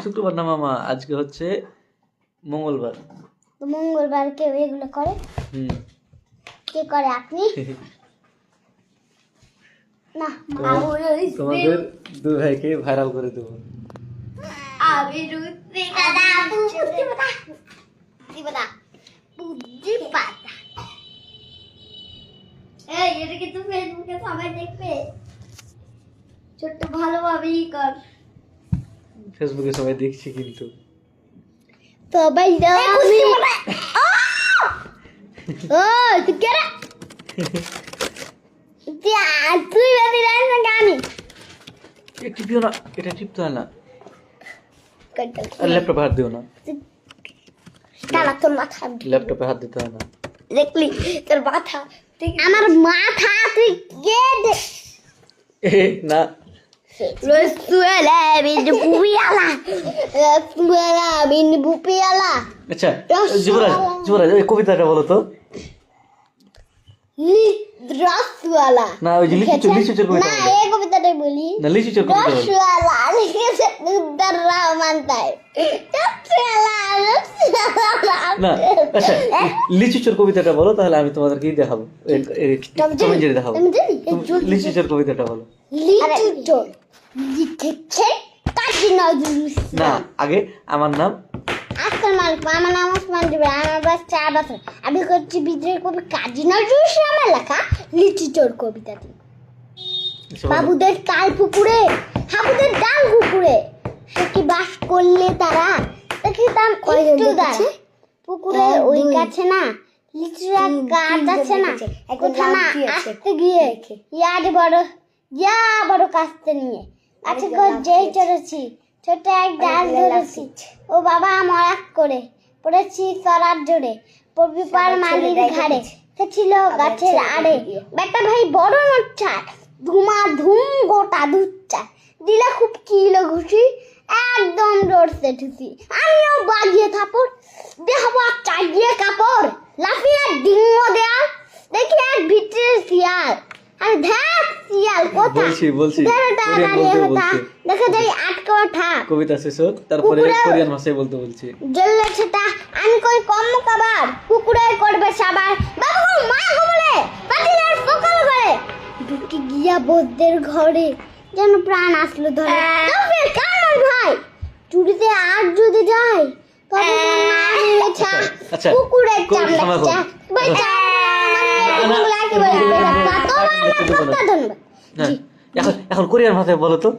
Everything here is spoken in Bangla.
শুক্রবার না মামা, আজকে হচ্ছে মঙ্গলবার। তো মঙ্গলবার কেউ এগুলো করে? কে করে? আপনি? না, তোমাদের দুই ভাইকে ভাইরাল করে দেবো। আমি রুটি কাদা বুদ্ধি পাতা বুদ্ধি পাতা। এই এটা কিন্তু ফেসবুকে সবাই দেখবে, ছোট্ট ভালোভাবেই কর। ফেসবুকে সবাই দেখছি কিন্তু সবাই আমি ও তুই কে রে? তুই বেশি জানিস না গানি। টিপিও না, এটা টিপতে হয় না। ল্যাপটপে হাত দিও না, তালা তোর মাথা। ল্যাপটপে হাত দিতে হয় না। দেখলি তোর মাথা, আমার মাথা তুই কে দে না রসুয়ালা বিন বুপিয়ালা, রসুয়ালা বিন বুপিয়ালা। আচ্ছা যুবরাজ, যুবরাজ ওই কবিতাটা বলো তো। রসওয়ালা না ওই যে লিচুচের কবিতা না, বলো। এই কবিতাটাই বলি। না লিচুচের কবিতা বলো। রসওয়ালা লিখেছে উদ্দার রহমান তাই। না আচ্ছা লিচুচের কবিতাটা বলো, তাহলে আমি তোমাদেরকে দেখাবো, কমেন্টে দেখাবো। লিচুচের কবিতাটা বলো। লিচুচোর লিখেছে কাজী নজরুল ইসলাম। না আগে আমার নাম আসসালামু আলাইকুম, আমার নাম ওসমান জুবের, আমার বয়স 4 বছর। আমি করছি বিদ্রোহী কবি কাজী নজরুল ইসলামের লেখা লিচুচোর কবিতাটি। বাবুদের কাল পুকুরে, হাবুদের ডাল পুকুরে, সে কি বাস করলে তারা দেখিতাম একটু দাঁড়া। পুকুরে ওই কাছে না লিচুরা গাছ আছে না, কোথা না আসতে গিয়ে ইয়া বড় কাস্তে নিয়ে কাছে যেই চড়েছি, ছোট এক ডাল ধরেছি। ও বাবা মরাক করে পড়েছি চড়ার জোরে, পড়বি পার মালির ঘাড়ে, সে ছিল গাছের আড়ে। বেটা ভাই বড় নচ্ছা, ধুমা ধুম গোটা দুচ্চা, দিলে খুব কিলো ঘুষি, একদম ডরছে ঠুসি। আমিও বাজিয়ে থাপড়, দেহবা চাইয়ে কাপড়, লাফিয়ে ডিঙ্গ দেয়াল, দেখি এক ভিতরে শিয়াল। আর ধ্যাক শিয়াল কোথা বলছি দেখা যায় আটকা ওঠা। কবিতা শেষ হোক, তারপরে কোরিয়ান ভাষায় বলতে বলছি। জ্বললে সেটা আমি কই কম কাবার, কুকুরে করবে সাবার, বাবু মা বলে পাতিলের ফকল করে, ঢুকে গিয়া বৌদ্ধের ঘরে, যেন প্রাণ আসলো ধরে। তবে কার ভাই চুরিতে আর যদি যায়, তবে আচ্ছা কুকুরে চামড়া ধন্যবাদ। এখন কোরিয়ান ভাষায় বলো তো।